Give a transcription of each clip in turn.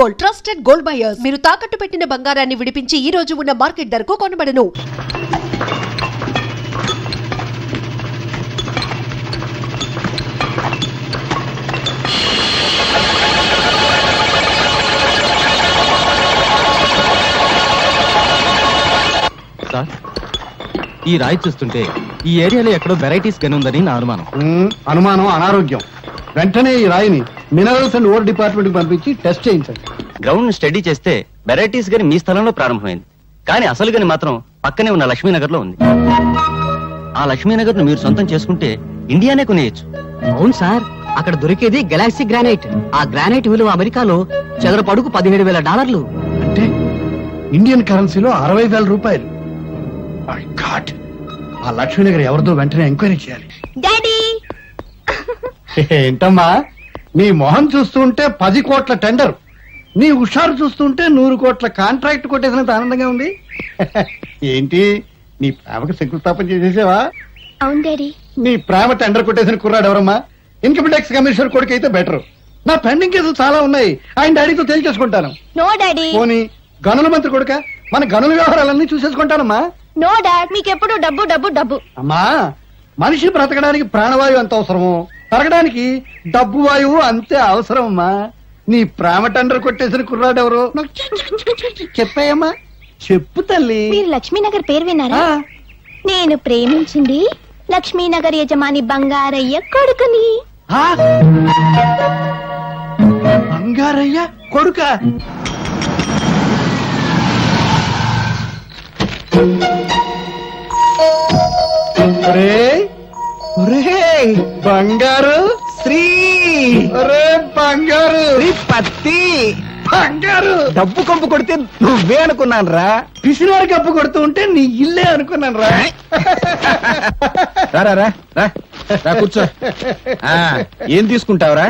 Gold, trusted gold buyers. మీరు తాకట్టు పెట్టిన బంగారాన్ని విడిపించి ఈ రోజు ఉన్న మార్కెట్ ధరకు కొనబడను. సార్, ఈ రాయి చూస్తుంటే ఈ ఏరియాలో ఎక్కడో వెరైటీస్ గని ఉందని నా అనుమానం. అనుమానం అనారోగ్యం. వెంటనే ఈ రాయిని మినరల్స్ అండ్ ఓర్ డిపార్ట్మెంట్ కి పంపించి టెస్ట్ చేయించండి. గ్రౌండ్ స్టడీ చేస్తే వెరైటీస్ గని మీ స్థలంలో ప్రారంభమైంది, కానీ అసలు గని మాత్రం పక్కనే ఉన్న లక్ష్మీనగర్ లో ఉంది. ఆ లక్ష్మీనగర్ ను మీరు సొంతం చేసుకుంటే ఇండియానే కొనేయచ్చు. అవును సార్, అక్కడ దొరికేది గెలాక్సీ గ్రానైట్. ఆ గ్రానైట్ విలువ అమెరికాలో చదరపు అడుగు $17,000. అంటే ఇండియన్ కరెన్సీలో 60,000 రూపాయలు. My God! ఆ లక్ష్మీనగర్ ఎవరిదో వెంటనే ఎంక్వైరీ చేయాలి. డాడీ ఏంటమ్మా, నీ మొహం చూస్తుంటే 10 కోట్ల టెండర్, నీ హుషారు చూస్తుంటే 100 కోట్ల కాంట్రాక్ట్ కొట్టేసినంత ఆనందంగా ఉంది. ఏంటి, నీ ప్రేమకు శంకుస్థాపన చేసేసావా? అవును డాడీ. నీ ప్రేమ టెండర్ కొట్టేసిన కుర్రాడు ఎవరమ్మా? ఇన్కమ్ ట్యాక్స్ కమిషనర్ కొడుకు అయితే బెటర్. నా పెండింగ్ కేసులు చాలా ఉన్నాయి, ఆయన డాడీతో తేల్చేసుకుంటాను. No daddy. పోనీ గనుల మంత్రి కొడుక, మన గనుల వ్యవహారాలన్నీ చూసేసుకుంటానమ్మా. నో డాడ్, మీకెప్పుడు డబ్బు డబ్బు డబ్బు. అమ్మా, మనిషి బ్రతకడానికి ప్రాణవాయువు ఎంత అవసరమో తరగడానికి డబ్బు వాయువు అంతే అవసరం. అమ్మా, నీ ప్రేమ టెండర్ కొట్టేసిన కుర్రాడు ఎవరు చెప్పాయమ్మా? చెప్పు తల్లి. మీరు లక్ష్మీనగర్ పేరు విన్నారా? ఆ. నేను ప్రేమించింది లక్ష్మీనగర్ యజమాని బంగారయ్య కొడుకుని. ఆ? బంగారయ్య కొడుక? బంగారు శ్రీ ఒరే బంగారు పత్తి బంగారు డబ్బు కంపు కొడితే నువ్వే అనుకున్నాను రా. పిసినారు కప్పు కొడుతూ ఉంటే నీ ఇల్లే అనుకున్నాను రా. కూర్చో. ఏం తీసుకుంటావురా?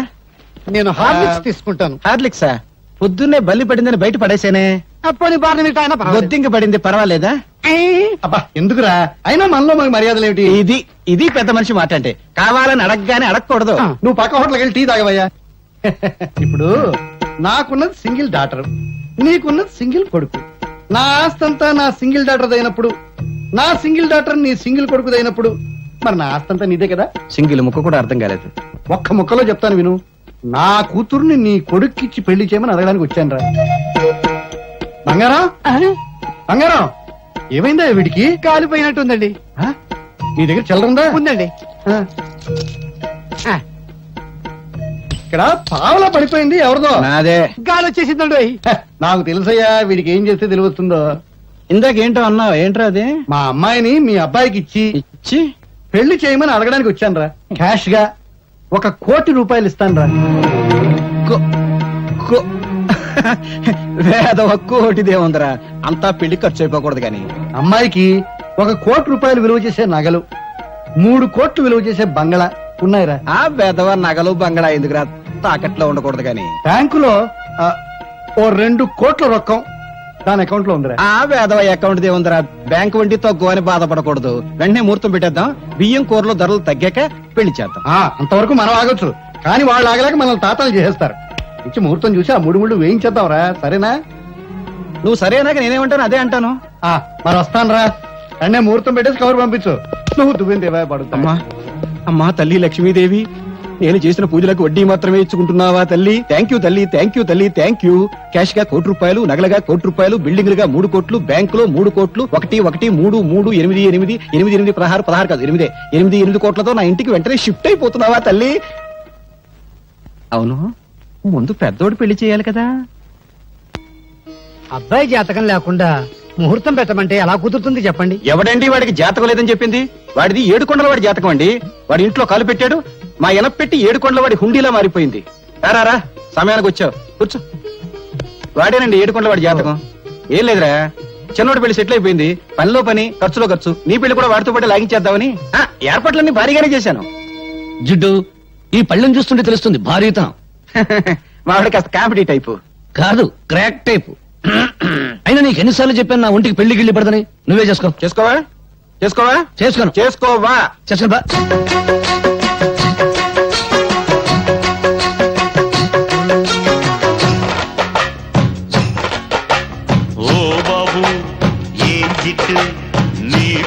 నేను హార్లిక్స్ తీసుకుంటాను. హార్లిక్సా? పొద్దున్నే బల్లి పడిందని బయట పడేసేనే. అప్పని బాధ బొద్దింక పడింది, పర్వాలేదా? అబ్బా ఎందుకురా, అయినా మనలో మనకి మర్యాదలు ఏమిటి? ఇది పెద్ద మనిషి మాట అంటే. కావాలని అడగగానే అడగకూడదు. నువ్వు పక్క హోటల్కి వెళ్ళి టీ తాగవయ్యా. ఇప్పుడు నాకున్నది సింగిల్ డాటర్, నీకున్నది సింగిల్ కొడుకు. నా ఆస్తంతా నా సింగిల్ డాటర్ అయినప్పుడు, నా సింగిల్ డాటర్ నీ సింగిల్ కొడుకు అయినప్పుడు, మరి నా ఆస్తంతా నీదే కదా. సింగిల్ ముక్క కూడా అర్థం కాలేదు. ఒక్క ముక్కలో చెప్తాను విను. నా కూతుర్ని నీ కొడుక్కిచ్చి పెళ్లి చేయమని అడగడానికి వచ్చాను రా. బంగారం, బంగారం, ఏమైందా వీడికి? కాలిపోయినట్టుందండి. నీ దగ్గర చిల్లరుందా? ఉందండి. ఇక్కడ పావలా పడిపోయింది, ఎవరిదో? నాదే. గాలి వచ్చేసిందండి. నాకు తెలుసయ్యా, వీడికి ఏం చేస్తే తెలివస్తుందో. ఇందాకేంటో అన్నావు, ఏంట్రా అది? మా అమ్మాయిని మీ అబ్బాయికి ఇచ్చి పెళ్లి చేయమని అడగడానికి వచ్చాను రా. క్యాష్ గా 1 కోటి రూపాయలు ఇస్తాను రా. వేదవ కోటిదేముందరా, అంతా పెళ్లి ఖర్చు అయిపోకూడదు కానీ. అమ్మాయికి 1 కోటి రూపాయలు విలువ చేసే నగలు, 3 కోట్లు విలువ చేసే బంగళా ఉన్నాయిరా. ఆ వేదవ నగలు బంగళా ఎందుకురా, తాకట్లో ఉండకూడదు కానీ. బ్యాంకులో ఓ 2 కోట్ల రొక్కం దాని అకౌంట్ లో ఉందిరా. ఆ వేదవ అకౌంట్ దేముందరా, బ్యాంకు వడ్డీ తక్కువ అని బాధపడకూడదు. వెంటనే ముహూర్తం పెట్టేద్దాం, బియ్యం కూరలో ధరలు తగ్గాక పెళ్లి చేద్దాం. అంతవరకు మనం ఆగొచ్చు, కానీ వాళ్ళు ఆగలేక మనల్ని తాతాలు చేసేస్తారు. ఇచ్చి ముహూర్తం చూసి ఆ 3 ముళ్ళు వేయించేద్దాంరా, సరేనా? నువ్వు సరేనాక నేనేమంటాను అదే అంటాను. మరి వస్తాను రా. అన్నే ముహూర్తం పెట్టేసి కవర్ పంపించు. నువ్వు దువ్విందేవా పడుతా. అమ్మా తల్లి లక్ష్మీదేవి, నేను చేసిన పూజలకు వడ్డీ మాత్రమే ఇచ్చుకుంటున్నావా తల్లి? థ్యాంక్ యూ తల్లి, థ్యాంక్ యూ తల్లి, థ్యాంక్ యూ. క్యాష్ గా 1 కోటి రూపాయలు, నగలగా 1 కోటి రూపాయలు, బిల్డింగ్లుగా 3 కోట్లు, బ్యాంకులో 3 కోట్లు, 1 1 3 3 8 8 8 8 16 కాదు 8 కోట్లతో నా ఇంటికి వెంటనే షిఫ్ట్ అయిపోతున్నావా తల్లి? అవును, ముందు పెద్దోడు పెళ్లి చేయాలి కదా. అబ్బాయి జాతకం లేకుండా ముహూర్తం పెట్టమంటే ఎలా కుదురుతుంది చెప్పండి? ఎవడండి వాడికి జాతకం లేదని చెప్పింది? వాడిది 7 కొండల వాడి జాతకం అండి. వాడి ఇంట్లో కాలు పెట్టాడు, మా ఎనప్ పెట్టి 7 కొండల వాడి హుండీలా మారిపోయింది. రారా, సమయానికి వచ్చావు, కూర్చో. వాడేనండి 7 కొండల వాడి జాతకం. ఏం లేదురా, చిన్నోడి పెళ్లి సెటిల్ అయిపోయింది. పనిలో పని, ఖర్చులో ఖర్చు. నీ పెళ్లి కూడా వాడితో పాటు లాగించేద్దామని ఏర్పాట్లన్నీ భారీగానే చేశాను. జిడ్డు, ఈ పళ్ళెం చూస్తుంటే తెలుస్తుంది భారీతనం. వాడి కాస్త కామెడీ టైపు కాదు, క్రాక్ టైపు. అయినా నీకు ఎన్నిసార్లు చెప్పాను నా ఒంటికి పెళ్లి గిళ్ళి పడదని. నువ్వే చేసుకో. చేసుకోవా? చేసుకోను. చేసుకోవా?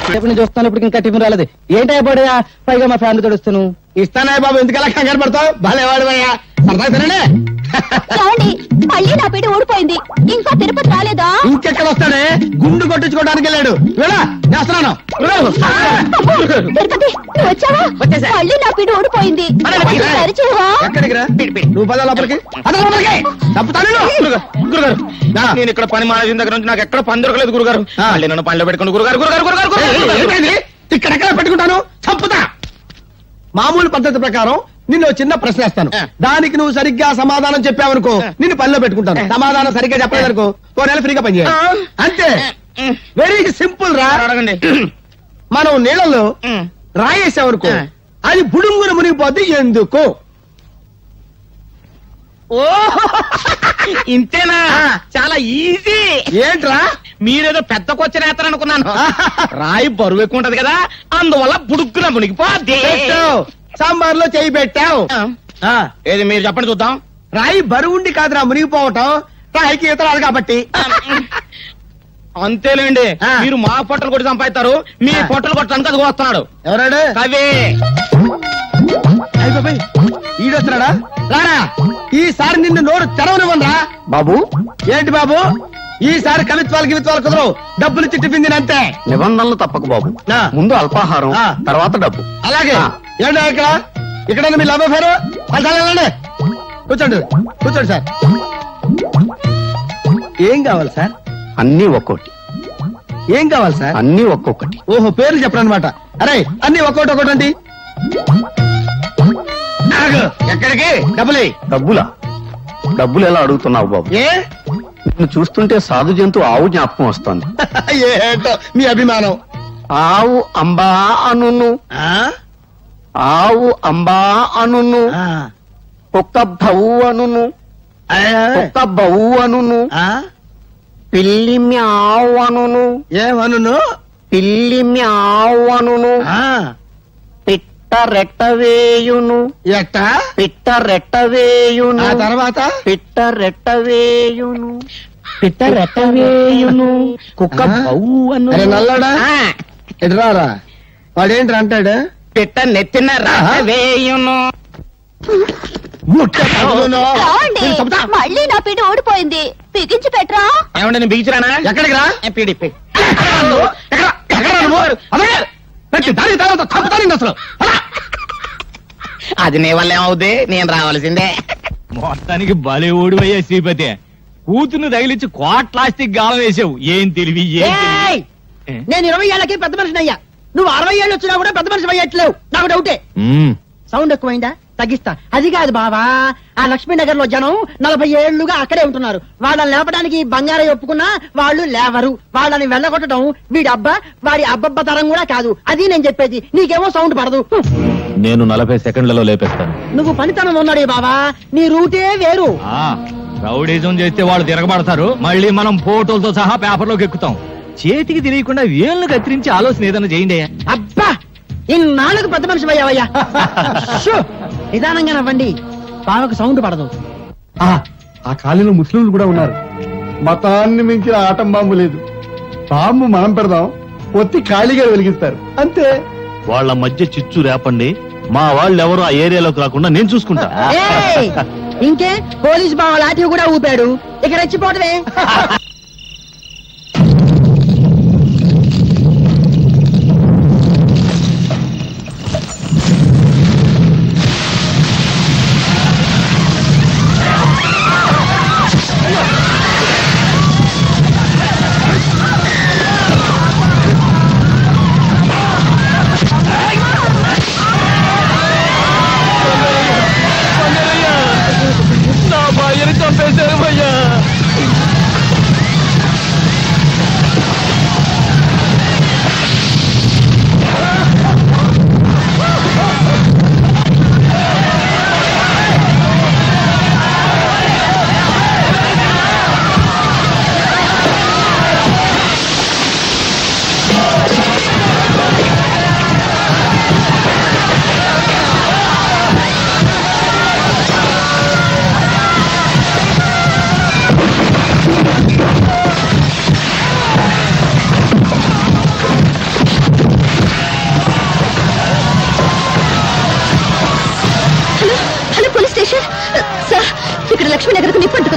రేపు చూస్తాను ఇప్పుడు ఇంకా టిఫిన్ రాలేదు ఏంటో పడయా పైగా మా ఫ్యామిలీ తోడుస్తాను ఇస్తానే బాబు ఎందుకలా కంగారు పడతావు భలేవాడు అయ్యా సరదా సరేనే ఏమండి మళ్ళీ నా పీట ఊడిపోయింది ఇంకా తిరుపతి రాలేదా ఇంకెక్కడ వస్తాడే గుండు కొట్టించుకోవడానికి వెళ్ళాడు వెళ్ళా చేస్తున్నాను తిరుపతి నువ్వు వచ్చావా వచ్చేసా. మళ్ళీ నా పీట ఊడిపోయింది కొంచెం సరిచేయవా? ఎక్కడికి రా నువ్వు పద లోపలికి అదే లోపలికి తప్పుతాను గురుగారు నేను ఇక్కడ పని మానేసిన దగ్గర నుంచి నాకు ఎక్కడ పని దొరకలేదు గురుగారు మళ్ళీ నన్ను పనిలో పెట్టుకుని గురుగారు గురుగారు గురుగారు గురుగారు ఇక్కడెక్కడ పెట్టుకుంటాను చంపుతా మామూలు పద్ధతి ప్రకారం నిన్ను ఓ చిన్న ప్రశ్న వేస్తాను దానికి నువ్వు సరిగ్గా సమాధానం చెప్పావనుకో నిన్ను పనిలో పెట్టుకుంటాను సమాధానం సరిగ్గా చెప్పలేదనుకో ఓ నెల ఫ్రీగా పని చేయాలి అంతే వెరీ సింపుల్ రా అడగండి మనం నీళ్ళలో రాయేసామనుకో అది బుడుంగున మునిగిపోద్ది ఎందుకు ఓ ఇంతేనా చాలా ఈజీ ఏంట్రా మీరేదో పెద్ద కొచ్చిన అనుకున్నాను రాయి బరువు ఎక్కువ ఉంటది కదా అందువల్ల బుడుక్కున మునిగిపోద్ది పెట్టావు సాంబార్లో చేయి పెట్టావు ఆ, ఏది మీరు చెప్పండి చూద్దాం రాయి బరువుండి కాదురా మునిగిపోవటం రాయికి ఈత రాదు కాబట్టి అంతేలేండి ఆ. మీరు మా పొట్టలు కొట్టి సంపాదిస్తారు మీ పొట్టలు కొట్టడానికి అది వస్తున్నాడు ఎవరాడు కవి ఈడొస్తున్నాడా రారా ఈసారి నిన్ను నోరు తెరవనివ్వనరా బాబు ఏంటి బాబు ఈసారి కవిత్వాలు గివిత్వాలు కుదరవు డబ్బులు ఇచ్చి టిఫిన్ తినంతే నిబంధనలు తప్పక బాబు ఆ. ముందు అల్పాహారం ఆ. తర్వాత డబ్బు అలాగే ఏంటో ఇక్కడ మీ లవ్ అఫేరు వెళ్ళండి కూర్చోండి కూర్చోండి సార్ ఏం కావాలి సార్ అన్ని ఒక్కోటి ఏం కావాలి సార్ అన్ని ఒక్కొక్కటి ఓహో పేర్లు చెప్పడం అనమాట అరే అన్ని ఒక్కోటి ఒక్కోటండి ఎక్కడికి డబ్బులే డబ్బులా డబ్బులు ఎలా అడుగుతున్నావు బాబు ఏ నిన్ను చూస్తుంటే సాధు జంతు ఆవు జ్ఞాపకం వస్తోంది ఏంటో మీ అభిమానం ఆవు అంబా అనును ఆ? ఆవు అంబా అనును ఆ. కుక్క భవు అనును ఆ. కుక్క బవు అనును ఆ? పిల్లి మ్యావు అనును ఏమనును పిల్లి మ్యావు అనును ఆ. పిట్ట రెట్టవేయును ఎట్ట పిట్ట రెట్టవేయును ఆ తర్వాత పిట్ట రెట్టవేయును పిట్ట రెట్టవేయును కుక్క ఆ? బవు అను అరే నల్లడా ఎటు రారా వాడేంటి అంటాడు పిట్ట నెత్తిన వేయును అవును. రాండి నేను చెప్తా. మళ్ళీ నా పీట ఊడిపోయింది బిగించి పెట్టరా ఏమంటే నేను బిగించరానా ఎక్కడికి రా పీడిపి ఎక్కడ నువ్వు? అదే. పెట్టి దాని తర్వాత చంపుతా నిన్ను అసలు అలా. అది నీ వల్ల ఏమవుద్ది నేను రావాల్సిందే మొత్తానికి భలే ఓడివయ్యా శ్రీపతి కూతుర్ని తగిలించి కోట్లాస్తికి గాలం వేసావు ఏం తెలివి ఏం తెలివి. నేను 20 ఏళ్ళకి పెద్ద మనిషిని అయ్యా నువ్వు 60 ఏళ్ళు వచ్చినా కూడా పెద్ద మనిషి అయ్యట్లేవు నాకు డౌటే మ్మ్. సౌండ్ ఎక్కువైందా తగ్గిస్తా అది కాదు బావా ఆ లక్ష్మీనగర్ లో జనం 40 ఏళ్లుగా అక్కడే ఉంటున్నారు వాళ్ళని లేపడానికి బంగారం ఒప్పుకున్నా వాళ్ళు లేవరు వాళ్ళని వెళ్ళగొట్టడం వీడి అబ్బా వాడి అబ్బబ్బ తరం కూడా కాదు అది నేను చెప్పేది నీకేమో సౌండ్ పడదు నేను 40 సెకండ్లలో లేపేస్తాను నువ్వు పనితనం ఉన్నాడే బావా నీ రూటే వేరు ఆ, రౌడీజం చేస్తే వాళ్ళు తిరగబడతారు మళ్ళీ మనం ఫోటోలతో సహా పేపర్లోకి ఎక్కుతాం చేతికి తెలియకుండా వేళ్ళు కత్తిరించి ఆలోచన ఏదైనా చేయండి అబ్బా ఇన్నాళ్ళకు పెద్ద మనిషి అయ్యావయ్యా షూ! నిదానంగా నవ్వండి బావకు సౌండ్ పడదు ఆ ఖాళీలో ముస్లింలు కూడా ఉన్నారు మతాన్ని మించిన ఆటం బాంబు లేదు బాంబు మనం పెడదాం ఒత్తి ఖాళీగా వెలిగిస్తారు అంతే వాళ్ళ మధ్య చిచ్చు రేపండి మా వాళ్ళు ఎవరు ఆ ఏరియాలోకి రాకుండా నేను చూసుకుంటా ఏయ్! ఇంకే పోలీస్ బావ లాఠీ కూడా ఊపాడు ఇక రెచ్చిపోవడమే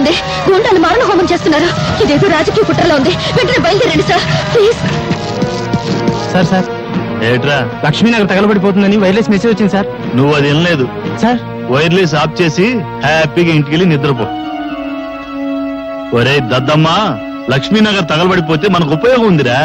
ఉంది. గుండాలు మారణ హోమం చేస్తున్నారు. ఇదేదో రాజకీయ కుట్రలో ఉంది. వెంటనే బయలుదేరండి సార్ ప్లీజ్. సార్ సార్ ఏట్రా లక్ష్మీనగర్ తగలబడిపోతుందని వైర్లెస్ మెసేజ్ వచ్చింది సార్. నువ్వు అది వినలేదు సార్ వైర్లెస్ ఆఫ్ చేసి హ్యాపీగా ఇంటికి వెళ్ళి నిద్రపో. ఒరే దద్దమ్మా, లక్ష్మీనగర్ తగలబడిపోతే మనకు ఉపయోగం ఉందిరా.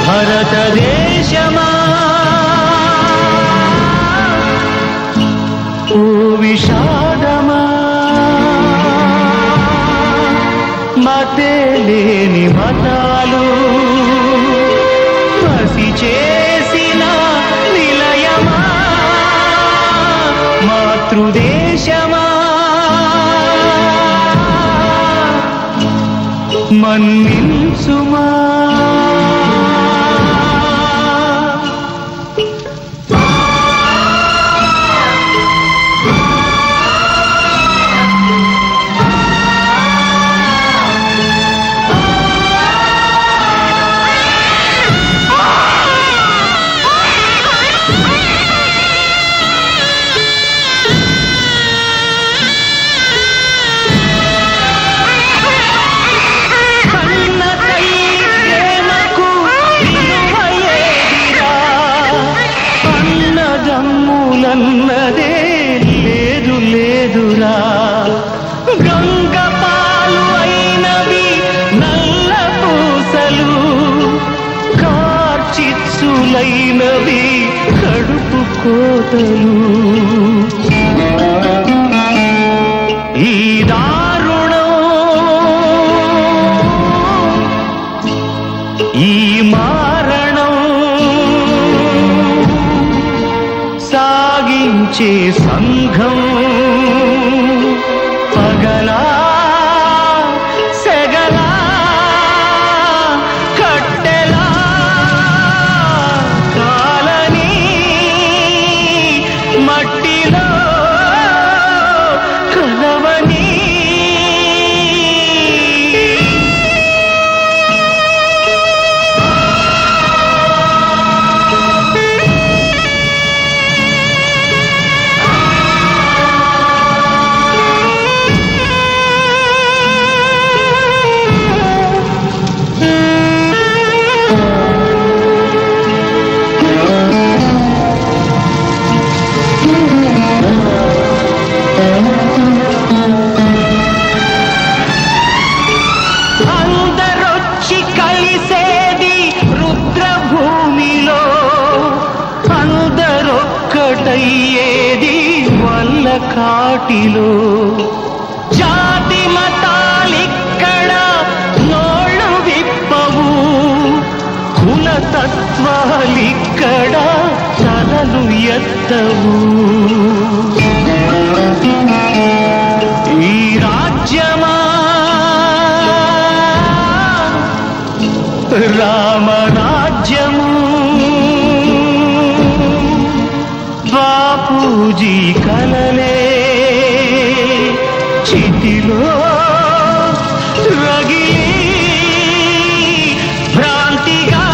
భారతదేశమా ఓ విషాదమా, మతే లేని మతాలు పసి చేసిన నిలయమా, మాతృదేశమా మన్నించుమా. అన్నదే లేదు లేదురా, గంగ పాలు అయినవి నల్ల పూసలు, కార్చిచ్చులైనవి కడుపు కోతలు. ఈ దారుణం ఈ మారణం సాగించే సంఘం పగలా సెగలా కట్టెలా కాలని మట్టిలో కలవని. అందరొచ్చి కలిసేది రుద్రభూమిలో, అందరొక్కటయ్యేది వల్ల కాటిలో. జాతి మతాలిక్కడ నోళ్ళు విప్పవు, కులతత్వాలిక్కడ తలలు ఎత్తవు. ఈ రాజ్యమా రామరాజ్యము, బాపూజీ కలలే చితిలో రగిలి భ్రాంతిగా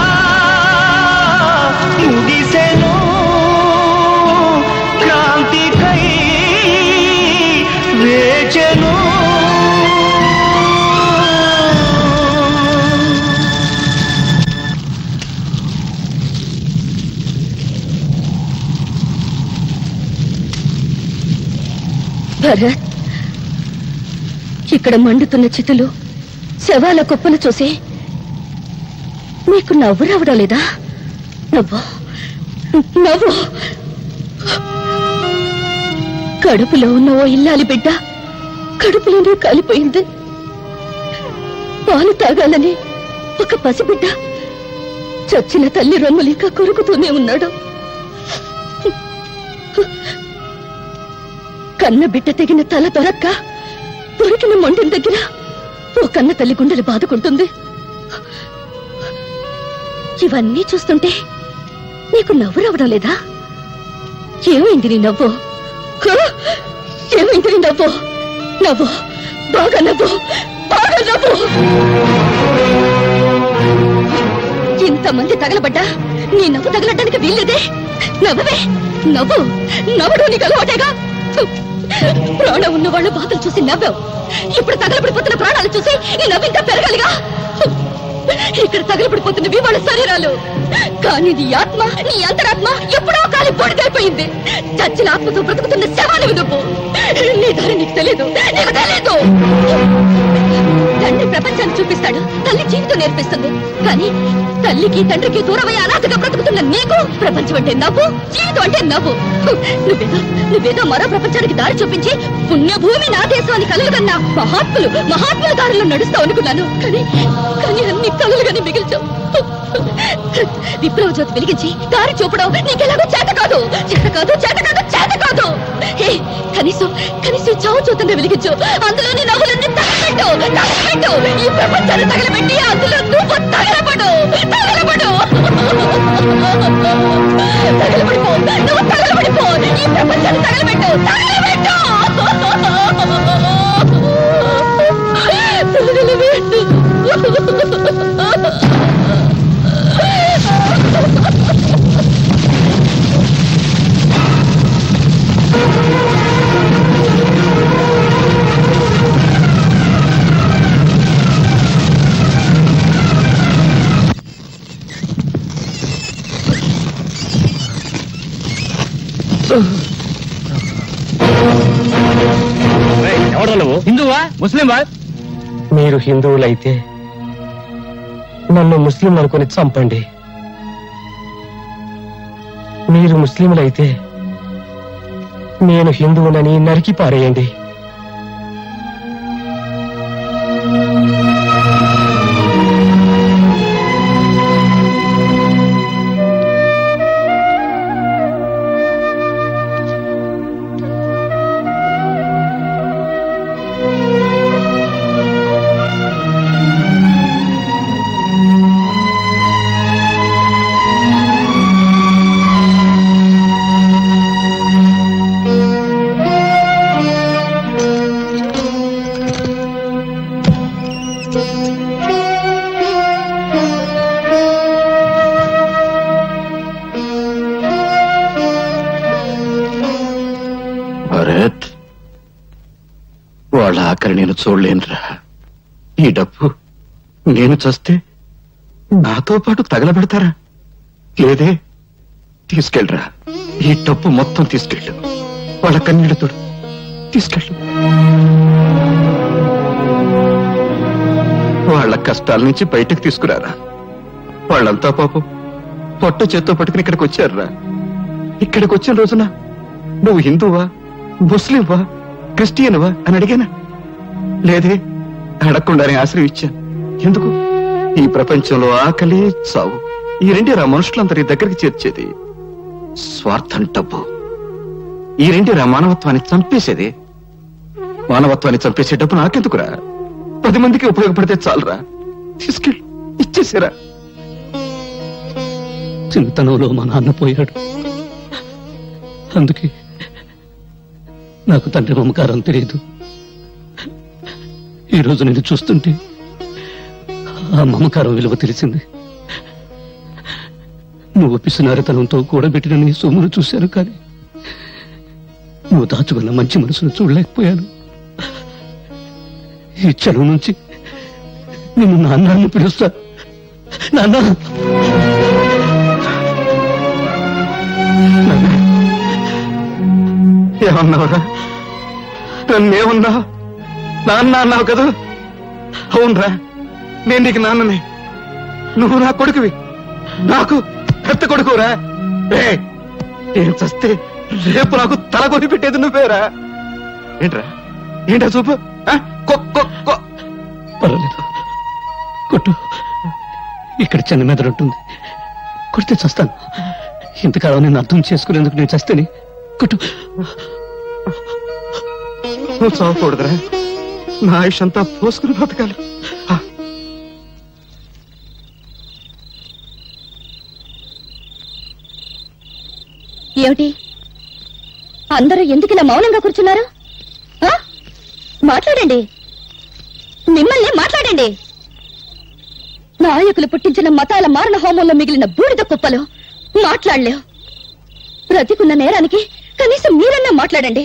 ముగిసెను, క్రాంతికై వేచెను. భరత్, ఇక్కడ మండుతున్న చితులు శవాల కుప్పలు చూసి నీకు నవ్వు రావడం లేదా? నవ్వు నవ్వు. కడుపులో ఉన్న ఓ ఇల్లాలి బిడ్డ కడుపులోనే కాలిపోయింది. పాలు తాగాలని ఒక పసిబిడ్డ చచ్చిన తల్లి రొమ్ములేక కొరుకుతూనే ఉన్నాడు. కన్న బిడ్డ తెగిన తల దొరక్క దొరికిన మొండిన దగ్గర ఓ కన్న తల్లి గుండెలు బాదుకుంటుంది. ఇవన్నీ చూస్తుంటే నీకు నవ్వు రావడం లేదా? ఏమైంది నీ నవ్వు? ఏమైంది నీ నవ్వు? నవ్వు, బాగా నవ్వు, బాగా నవ్వు. ఇంతమంది తగలబడ్డా నీ నవ్వు తగలడానికి వీల్లేదే. నవ్వవే, నవ్వు. నవ్వడం నీకు అలవాటేగా. ప్రాణం ఉన్న వాళ్ళు బాధలు చూసి నవ్వావు. ఇప్పుడు తగలబడిపోతున్న ప్రాణాలు చూసి ఈ నవ్వు ఇంకా పెరగాలిగా. ఇక్కడ తగలబడిపోతున్నవి వాళ్ళ శరీరాలు, కానీ నీ ఆత్మ, నీ అంతరాత్మ ఎప్పుడో కాలి పొడిదైపోయింది. చచ్చిన ఆత్మతో బ్రతుకుతున్న శవాలు నువ్వు. నీ దారి నీకు తెలీదు, నీకు తెలీదు. తండ్రి ప్రపంచాన్ని చూపిస్తాడు, తల్లి జీవితం నేర్పిస్తుంది. కానీ తల్లికి తండ్రికి దూరమయ్యే అనాథగా బ్రతుకుతున్న నీకు ప్రపంచం అంటే నవ్వు, జీవితం అంటే నవ్వు. నువ్వేదో మరో ప్రపంచానికి దారి చూపించి పుణ్యభూమి నా దేశం అని కలలు కన్నా మహాత్ముల దారిలో నడుస్తావు అనుకున్నాను. కానీ అన్ని కలలుగానే మిగిల్చావు. విప్లవ జ్యోతి వెలిగించి దారి చూపడం నీకెలాగో చేత కాదు. కనీసం చావు చూతంగా వెలిగించు. అందులో నీ నవ్వులన్నీ తగలబెట్టు. ఈ ప్రపంచాన్ని తగలబెట్టి అందులో నువ్వు తగలబడు. నువ్వు తగలబడిపో. ఈ ప్రపంచాన్ని తగలబెట్టు. ఎవరు నువ్వు? హిందువా, ముస్లింవా? మీరు హిందువులైతే నన్ను ముస్లిం అనుకుని చంపండి. మీరు ముస్లింలైతే నేను హిందువునని నరికి పారేయండి. భరత్, వాళ్ళ ఆఖరి నేను చూడలేనురా. ఈ డబ్బు నేను చస్తే నాతో పాటు తగలబెడతారా? లేదే, తీసుకెళ్ళరా. ఈ డబ్బు మొత్తం తీసుకెళ్ళు. వాళ్ళ కన్నీళ్లతో తీసుకెళ్ళు. వాళ్ళ కష్టాల నుంచి బయటకు తీసుకురారా. వాళ్ళంతా పాపం పొట్ట చేత్తో పట్టుకుని ఇక్కడికి వచ్చారురా. ఇక్కడికి వచ్చిన రోజున నువ్వు హిందువా, ముస్లింవా, క్రిస్టియన్వా అని అడిగానా? లేదే, అడగకుండానే ఆశ్రయించాను. ఎందుకు? ఈ ప్రపంచంలో ఆకలి, చావు, ఈ రెండేరా మనుషులందరి దగ్గరికి చేర్చేది. స్వార్థం, డబ్బు, ఈ రెండేరా మానవత్వాన్ని చంపేసేది. మానవత్వాన్ని చంపేసే డబ్బు నాకెందుకురా? 10 మందికి ఉపయోగపడితే చాలురా. తీసుకెళ్ళి ఇచ్చేసారా. చిన్నతనంలో మా నాన్న పోయాడు. అందుకే నాకు తండ్రి మమకారం తెలియదు. ఈరోజు నేను చూస్తుంటే ఆ మమకారం విలువ తెలిసింది. నువ్వు పిసినారితనంతో కూడబెట్టిన నీ సొమ్మును చూశాను, కానీ నువ్వు దాచుకున్న మంచి మనసును చూడలేకపోయాను. ఈ క్షణం నుంచి నిన్ను నాన్నని పిలుస్తా. నాన్న, ఏమన్నావురా? నన్నేమన్నా? నాన్న అన్నావు కదా? అవునరా, నేను నీకు నాన్నని. నువ్వు నా కొడుకువి, నాకు పెద్ద కొడుకురా. నేను చస్తే రేపు నాకు తల కొని పెట్టేది నువ్వేరా. ఏంట్రా, ఏంటా చూపు? పర్వాలేదు, కొట్టు. ఇక్కడ చిన్న మెదడు ఉంటుంది, కొడితే చస్తాను. ఇంతకాలం నేను అర్థం చేసుకునేందుకు నేను చస్తేనే. కొట్టు. నువ్వు చావకూడదురా. నా ఆయుష్ అంతా పోసుకుని బ్రతకాలి. ఏమిటి అందరూ ఎందుకు ఇలా మౌనంగా కూర్చున్నారు? ఆ? మాట్లాడండి, మిమ్మల్ని మాట్లాడండి. నాయకులు పుట్టించిన మతాల మారణ హోమంలో మిగిలిన బూడిద కుప్పలు మాట్లాడలేవు. బ్రతికున్న నేరానికి కనీసం మీరన్నా మాట్లాడండి.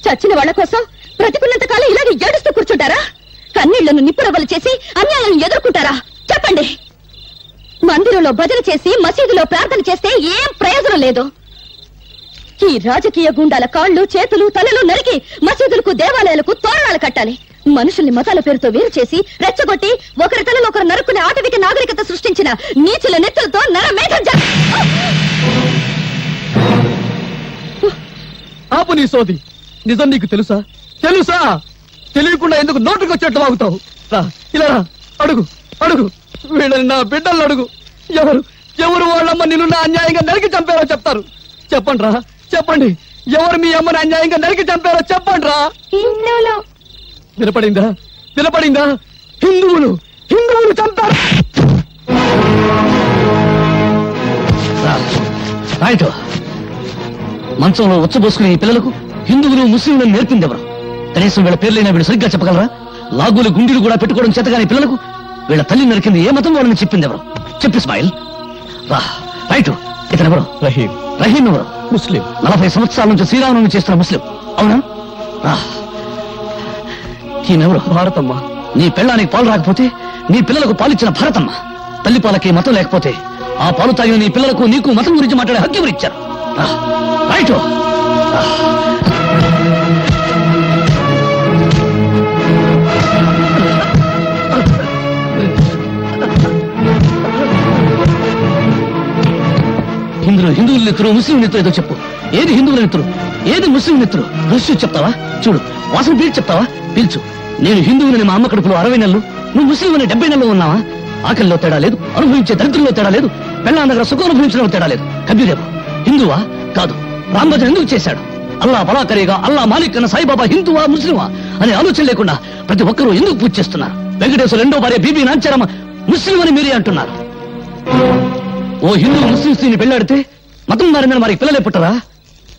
చచ్చిన వాళ్ళ కోసం బ్రతికున్నంత కాలం ఇలాగే ఏడుస్తూ కూర్చుంటారా? కన్నీళ్లను నిప్పురవ్వలు చేసి అన్యాయాలను ఎదుర్కొంటారా? చెప్పండి. మందిరంలో భజన చేసి మసీదులో ప్రార్థన చేస్తే ఏం ప్రయోజనం లేదు. ఈ రాజకీయ గుండాల కాళ్ళు చేతులు తలలు నరికి మసీదులకు దేవాలయాలకు తోరణాలు కట్టాలి. మనుషుల్ని మతాల పేరుతో వేరు చేసి రెచ్చగొట్టి ఒకరి తలలో ఒకరు నరుక్కునే ఆటవిక నాగరికత సృష్టించిన నీచుల నెత్తులతో నరమేధం ఆపు నీ సోది. నిజం నీకు తెలుసా? తెలుసా? తెలియకుండా ఎందుకు నోటుకు వచ్చేట్టు వాగుతావు? రా, ఇలా రా, అడుగు అడుగు, వీళ్ళని నా బిడ్డలను అడుగు. ఎవరు ఎవరు వాళ్ళమ్మ నిన్ను నా అన్యాయంగా నరికి చంపారో చెప్తారు. చెప్పండి రా, చెప్పండి. ఎవరు మీ అమ్మని అన్యాయంగా నరికి చంపారో చెప్పండి రా. వినపడిందా? వినపడిందా? హిందువులు హిందువులు చంపారు. రైట్. మంచంలో ఉచ్చబోసుకునే ఈ పిల్లలకు హిందువులు ముస్లింలు నేర్పింది ఎవరు? కనీసం వీళ్ళ పేర్లైనా వీళ్ళు సరిగ్గా చెప్పగలరా? లాగులు గుండీలు కూడా పెట్టుకోవడం చేతగాని పిల్లలకు వీళ్ళ తల్లి నరికింది ఏ మతం వాళ్ళని చెప్పింది ఎవరు? చెప్పు ఇస్మాయిల్. రా, రైట్. ఇతను ఎవరు? రహీం. రహీం ఎవరు? ముస్లిం. 40 సంవత్సరాల నుంచి శ్రీరామనవమి చేస్తున్న ముస్లిం, అవునా? రా. ఈయనెవరు? భారతమ్మ. నీ పెళ్ళానికి పాలు రాకపోతే నీ పిల్లలకు పాలిచ్చిన భారతమ్మ. తల్లి పాలకి మతం లేకపోతే ఆ పాలు తాగిన నీ పిల్లలకు నీకు మతం గురించి మాట్లాడే హక్కు ఎవరు ఇచ్చారు? రా, రైట్. ఇందులో హిందువుల నెత్తురు ముస్లిం నెత్తురు ఏదో చెప్పు. ఏది హిందువుల నెత్తురు, ఏది ముస్లిం నెత్తురు? రహస్యం చెప్తావా? చూడు, వాసన పీల్చి చెప్తావా? పీల్చు. నేను హిందువులని మా అమ్మ కడుపులో 60 నెలలు, నువ్వు ముస్లిం అని 70 నెలలు ఉన్నావా? ఆకలిలో తేడా లేదు, అనుభవించే దరిద్రంలో తేడా లేదు, పెళ్ళాం దగ్గర సుఖం అనుభవించడంలో తేడా లేదు. కబీరేమో హిందువా? కాదు. రాంభజన్ ఎందుకు చేశాడు? అల్లా బలాకరీగా అల్లా మాలిక్ అన్న సాయిబాబా హిందువా ముస్లిమా అనే ఆలోచన లేకుండా ప్రతి ఒక్కరూ ఎందుకు పూజ చేస్తున్నారు? వెంకటేశ్వర రెండో భార్య బీబీ నాంచారమ్మ ముస్లిం అని మీరే అంటున్నారు. ఓ హిందూ ముస్లిం స్త్రీని పెళ్లాడితే మతం మారిందని మరి పిల్లలే పుట్టరా?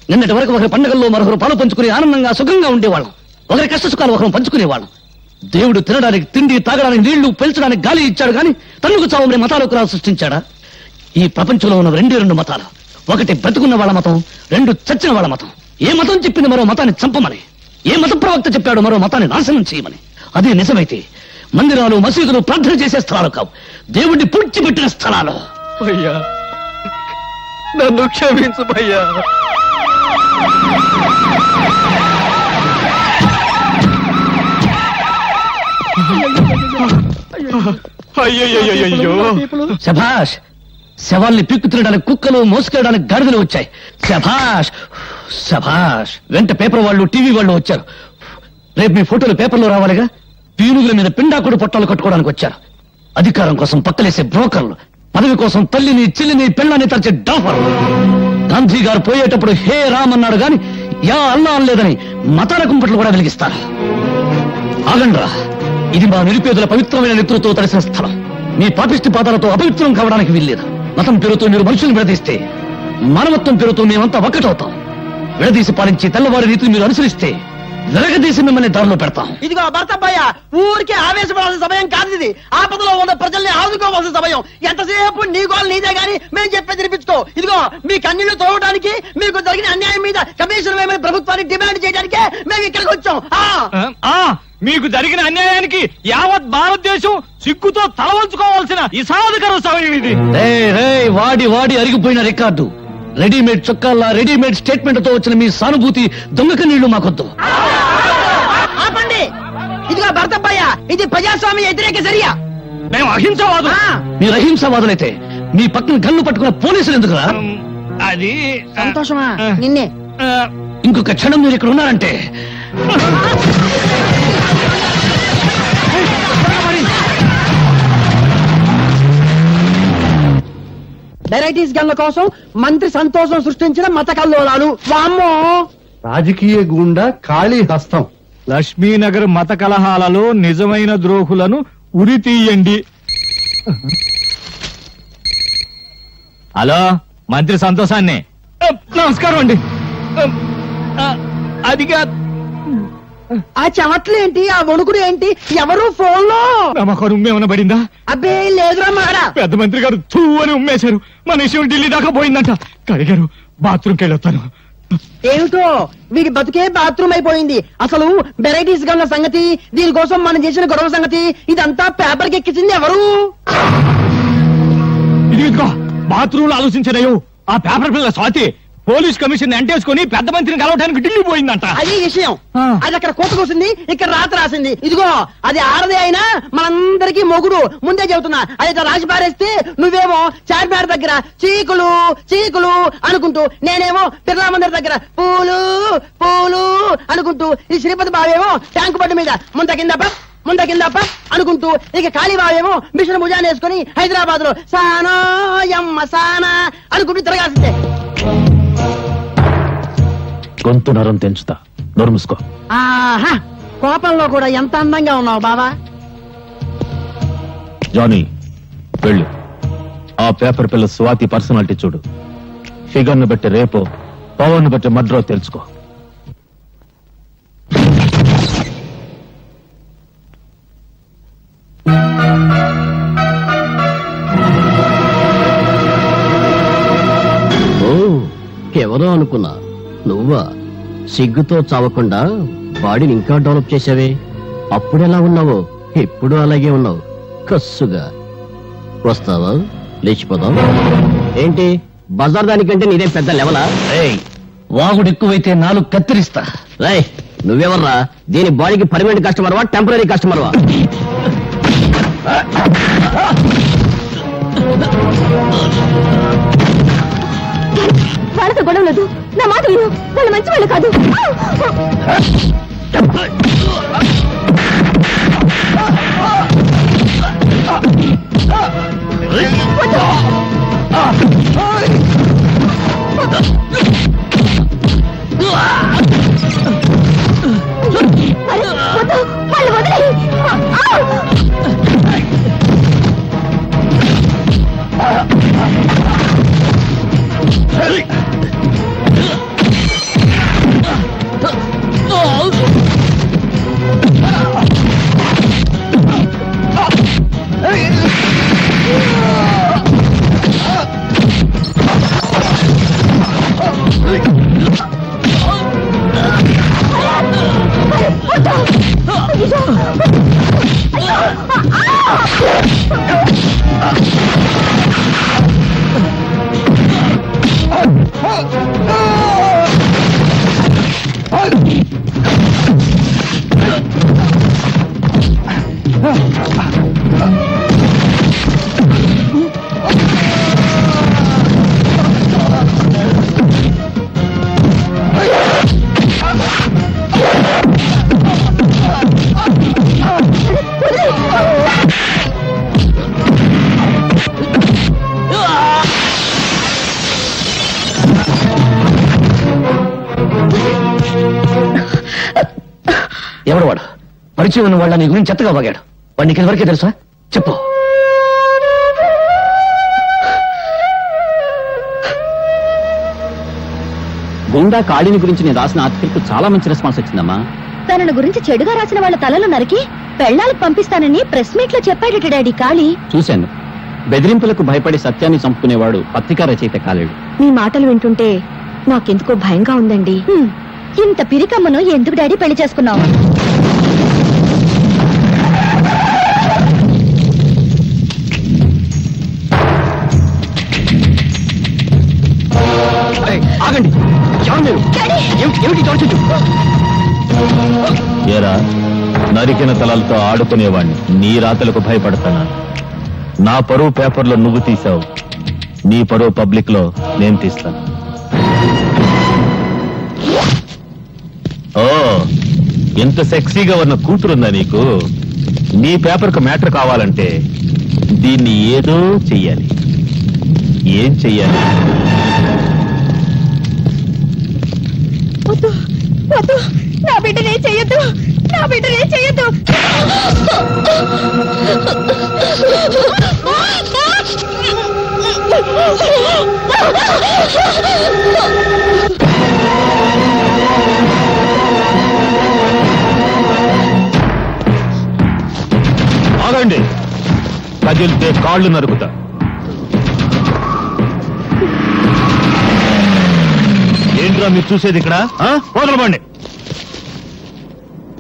నిన్నటి వరకు ఒకరి పండుగల్లో మరొకరు పాలు పంచుకుని ఆనందంగా సుఖంగా ఉండేవాళ్ళం. ఒకరి కష్ట సుఖాలు ఒకరు పంచుకునేవాళ్ళం. దేవుడు తినడానికి తిండి, తాగడానికి నీళ్లు, పెంచడానికి గాలి ఇచ్చాడు గాని తన్నుకు చావమని మతాలు ఒకరు సృష్టించాడా? ఈ ప్రపంచంలో ఉన్న 2 మతాలు. ఒకటి బ్రతుకున్న వాళ్ళ మతం, 2 చచ్చిన వాళ్ళ మతం. ఏ మతం చెప్పింది మరో మతాన్ని చంపమని? ఏ మత ప్రవక్త చెప్పాడు మరో మతాన్ని నాశనం చేయమని? అదే నిజమైతే మందిరాలు మసీదులు ప్రార్థన చేసే స్థలాలు కావు, దేవుణ్ణి పూడ్చిపెట్టిన స్థలాలు. భయ్యా, నన్ను క్షమించు భయ్యా. అయ్యో, శభాష్. శవాల్ని పీక్కు తినడానికి కుక్కలు, మోసుకెళ్ళడానికి గాడిదలు వచ్చాయి. శభాష్ శభాష్. వెంట పేపర్ వాళ్ళు, టీవీ వాళ్ళు వచ్చారు. రేపు మీ ఫోటోలు పేపర్లో రావాలిగా. పీనుగుల మీద పిండాకుడు పొట్టాలు కట్టుకోవడానికి వచ్చారు. అధికారం కోసం పక్కలేసే బ్రోకర్లు, పదవి కోసం తల్లిని, చెల్లిని, పెళ్ళాన్ని తరచే డాఫర్లు. గాంధీ గారు పోయేటప్పుడు హే రామ్ అన్నాడు గాని యా అల్లా అనలేదని మతాల కుంపట్లు కూడా వెలిగిస్తారు. ఆగండ్రా, ఇది మా నిరుపేదల పవిత్రమైన నెత్తులతో తడిసిన స్థలం. మీ పాపిష్టి పాదాలతో అపవిత్రం కావడానికి వీల్లేదు. మతం పేరుతో మీరు మనుషుల్ని విడదీస్తే మానవత్వం పేరుతో మేమంతా ఒక్కటవుతాం. విడదీసి పాలించి తెల్లవారి రీతిని మీరు అనుసరిస్తే వెలగదీసి మిమ్మల్ని దారిలో పెడతాం. ఇదిగో భర్తబ్బయ్య, ఊరికే ఆవేశపడాల్సిన సమయం కాదు ఇది. ఆపదలో ఉన్న ప్రజల్ని ఆదుకోవాల్సిన సమయం. ఎంతసేపు నీ గోలు నీదే గాని మేము చెప్పే తినిపించుకో. ఇదిగో మీ కన్నీళ్లు తోవడానికి, మీకు జరిగిన అన్యాయం మీద కమిషన్ వేయమని ప్రభుత్వాన్ని డిమాండ్ చేయడానికే మేము ఇక్కడికి వచ్చాం. మీకు జరిగిన అన్యాయానికి యావత్ భారతదేశం సిగ్గుతో తల వంచుకోవాల్సిన ఇసాధకర సమయం ఇది. వాడి వాడి అరిగిపోయిన రికార్డు, రెడీమేడ్ చొక్కాల్లా రెడీమేడ్ స్టేట్మెంట్ తో వచ్చిన మీ సానుభూతి దొంగక నీళ్లు మాకొద్దు. ఆపండి. ఇదిగో భర్తబ్బయ్య, ఇది ప్రజాస్వామ్య వ్యతిరేక చర్య. మేము అహింసవాదు. మీరు అహింసవాదులైతే మీ పక్కన గన్ను పట్టుకున్న పోలీసులు ఎందుకురా? అది సంతోషమా నిన్నే. ఇంకొక క్షణం మీరు ఇక్కడ ఉన్నారంటే వెరైటీస్ గన్ల కోసం మంత్రి సంతోషం సృష్టించిన మత కల్లోలాలు. వామ్మో, రాజకీయ గూండా ఖాళీ హస్తం. లక్ష్మీనగర్ మత కలహాలలో నిజమైన ద్రోహులను ఉరి తీయండి. హలో, మంత్రి సంతోషాన్ని. నమస్కారం అండి అదిగా ఆ చెమట్లేంటి ఆ వణుకుడు ఏంటి ఎవరు ఫోన్ లో నమ్మకం ఉమ్మేమన్నా పడిందా? అబ్బే లేదురా మాడా పెద్ద మంత్రి గారు తూ అని ఉమ్మేశారు. మన విషయం ఢిల్లీ దాకా పోయిందంట. కడిగారు, బాత్రూమ్కి వెళ్ళొస్తాను. ఏమిటో వీడి బతుకే బాత్రూమ్ అయిపోయింది. అసలు వెరైటీస్ గా ఉన్న సంగతి, దీనికోసం మనం చేసిన గొడవ సంగతి ఇదంతా పేపర్ కి ఎక్కించింది ఎవరు? ఇదిగో బాత్రూమ్ లో ఆలోచించలేవు. ఆ పేపర్ పిల్ల స్వాతి పోలీస్ కమిషన్ ఎంటేసుకుని పెద్ద మంత్రిని కలవడానికి ఢిల్లీ పోయిందంట. అది విషయం. ఆ. అది అక్కడ కోర్టు కూసింది, ఇక్కడ రాత రాసింది. ఇదిగో అది ఆడదే అయినా మనందరికీ మొగుడు. ముందే చెబుతున్నా. అది రాసి పారేస్తే నువ్వేమో చార్మినార్ దగ్గర చీకులు చీకులు అనుకుంటూ, నేనేమో బిర్లా మందిర్ దగ్గర పూలు పూలు అనుకుంటూ, ఈ శ్రీపతి బావేమో ట్యాంకు బండి మీద ముంద కిందప్ప అనుకుంటూ, ఇక కాళీబావేమో మిషన్ భుజాన్ని వేసుకుని హైదరాబాద్ లో సానా యమ్మ సానా అనుకుంటూ తిరగాల్సిందే. గొంతు నరం తెంచుతా, నోరు మూసుకో. ఆహా, కోపంలో కూడా ఎంత అందంగా ఉన్నావు బావా. జానీ వెళ్ళు, ఆ పేపర్ పిల్ల స్వాతి పర్సనాలిటీ చూడు. ఫిగర్ ను బట్టి రేపో, పవర్ ను బట్టి మడ్రో తెలుసుకో. ఎవరో అనుకున్నా, నువ్వా? సిగ్గుతో చావకుండా బాడీని ఇంకా డెవలప్ చేసావే. అప్పుడెలా ఉన్నావో ఇప్పుడు అలాగే ఉన్నావు. కస్సుగా వస్తావా? లేచిపోదాం. ఏంటి బజార్ దానికంటే నీదే పెద్ద లెవలా? వాగుడు ఎక్కువైతే నాలుగు కత్తిరిస్తా. రై, నువ్వెవర్రా? దీని బాడీకి పర్మనెంట్ కస్టమర్వా, టెంపరీ కస్టమర్వా? వాళ్ళతో గొడవ లేదు. నా మాట విను, వాళ్ళు మంచి వాళ్ళు కాదు. వాళ్ళు వదిలేయి. ఎవడు వాడు? పరిచయం ఉన్న వాళ్ళ నీ గురించి చెత్తగా వాగాడు. వాడికి ఇదివరకే తెలుసా? చెప్పు. గుండా కాళీని గురించి నేను రాసిన ఆర్టికల్ కు చాలా మంచి రెస్పాన్స్ వచ్చిందమ్మా. తనను గురించి చెడుగా రాసిన వాళ్ళ తలలు నరికి పెళ్ళాలకు పంపిస్తానని ప్రెస్ మీట్ లో చెప్పాడట డాడీ కాళీ. చూశాను. బెదిరింపులకు భయపడి సత్యాన్ని చంపుకునేవాడు పత్రికా రచయిత కాలేడు. మీ మాటలు వింటుంటే నాకెందుకో భయంగా ఉందండి. ఇంత పిరికమ్మను ఎందుకు డాడీ పెళ్లి చేసుకున్నావు? ఆగండి. ఏరా, నరికిన తలలతో ఆడుకునేవాణ్ణి నీ రాతలకు భయపడతానా? నా పరువు పేపర్లో నువ్వు తీసావు, నీ పరువు పబ్లిక్ లో నేను తీస్తాను. ఓ, ఎంత సెక్సీగా ఉన్న కూతురుందా నీకు? నీ పేపర్కు మ్యాటర్ కావాలంటే దీన్ని ఏదో చెయ్యాలి. ఏం చెయ్యాలి? నా బిడ్డనే చెయ్యొద్దు, నా బిడ్డనే చెయ్యొద్దు. ఆగండి, కదిలితే కాళ్ళు నరుకుతా. ఏంట్రా మీరు చూసేది ఇక్కడ? వదలబండి.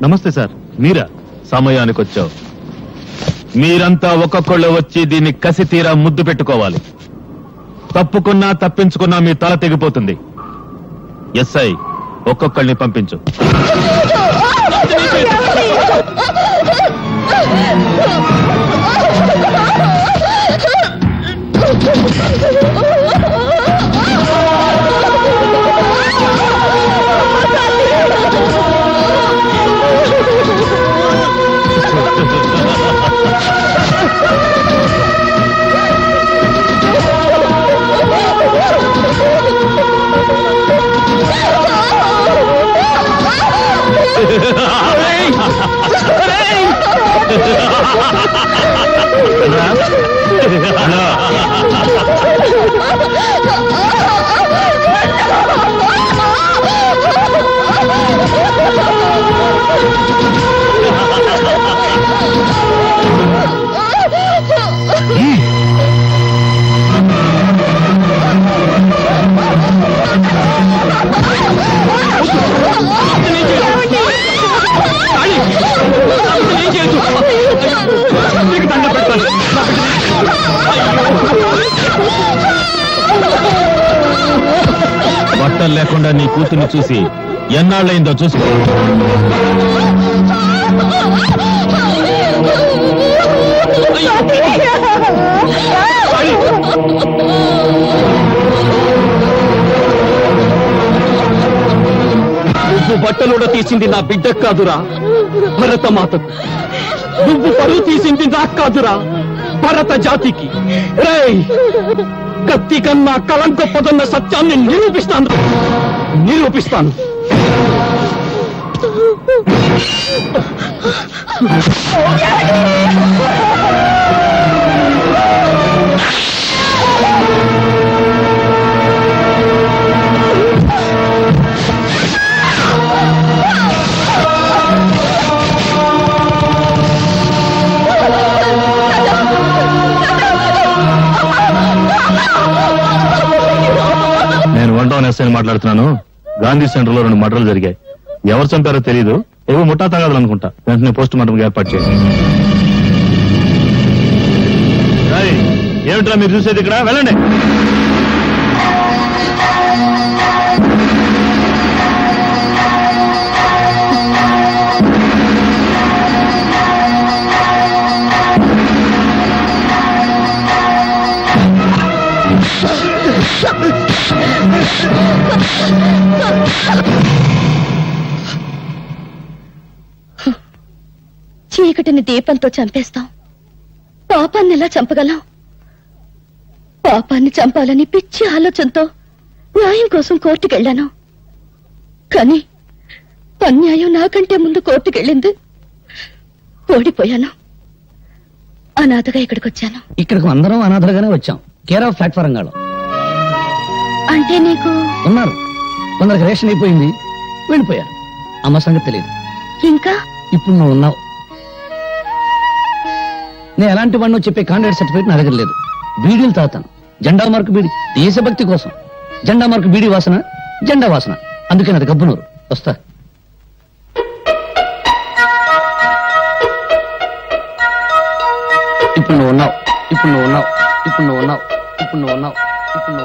నమస్తే సార్, మీరా? సమయానికి వచ్చావు. మీరంతా ఒక్కొక్కళ్ళు వచ్చి దీన్ని కసి తీరా ముద్దు పెట్టుకోవాలి. తప్పుకున్నా తప్పించుకున్నా మీ తల తెగిపోతుంది. ఎస్ఐ, ఒక్కొక్కళ్ళని పంపించు. బట్టలు లేకుండా నీ కూతుర్ని చూసి ఎన్నాళ్ళైందో చూసుకో. నువ్వు బట్టలుడ తీసింది నా బిడ్డకు కాదురా, భరత మాతకు. నువ్వు పరువు తీసింది నాకు కాదురా, భరత జాతికి. రేయ్, కత్తి కన్నా కలం గొప్పదన్న సత్యాన్ని నిరూపిస్తాను. నేను వన్ టౌన్ ఎస్ఐ మాట్లాడుతున్నాను. గాంధీ సెంటర్ లో 2 మర్డర్లు జరిగాయి. ఎవరు చంపారో తెలీదు. ఏవో ముఠా తగాదులు అనుకుంటా. వెంటనే పోస్ట్ మార్టం ఏర్పాటు చేయండి. ఏమిట్రా మీరు చూసేది ఇక్కడ? వెళ్ళండి. చీకటిని దీపంతో చంపేస్తాం, పాపాన్ని ఎలా చంపగలం? పాపాన్ని చంపాలని పిచ్చి ఆలోచనతో న్యాయం కోసం కోర్టుకెళ్లాను. కానీ అన్యాయం నాకంటే ముందు కోర్టుకెళ్ళింది. ఓడిపోయాను. అనాథగా ఇక్కడికి వచ్చాను. ఇక్కడికి అందరం అనాథలుగానే వచ్చాం. కేర్ ఆఫ్ ప్లాట్ఫారం గాలో అంటే నీకు ఉన్నారు. కొందరికి రేషన్ అయిపోయింది, వెళ్ళిపోయారు. అమ్మ సంగతి తెలియదు. ఇంకా ఇప్పుడు నువ్వు ఉన్నావు. నేను ఎలాంటి వాడినో చెప్పే కాంట్రాక్ట్ సర్టిఫికేట్ నా దగ్గర లేదు. బీడీలు తాగుతాను. జెండా మార్కు బీడి, దేశభక్తి కోసం. జెండా మార్కు బీడీ వాసన, జెండా వాసన. అందుకే నాది గబ్బునూరు. వస్తా. ఇప్పుడు నువ్వు ఉన్నావు. ఇప్పుడు నువ్వు ఉన్నావు. ఇప్పుడు నువ్వు ఉన్నావు. ఇప్పుడు నువ్వు ఉన్నావు. ఇప్పుడు నువ్వు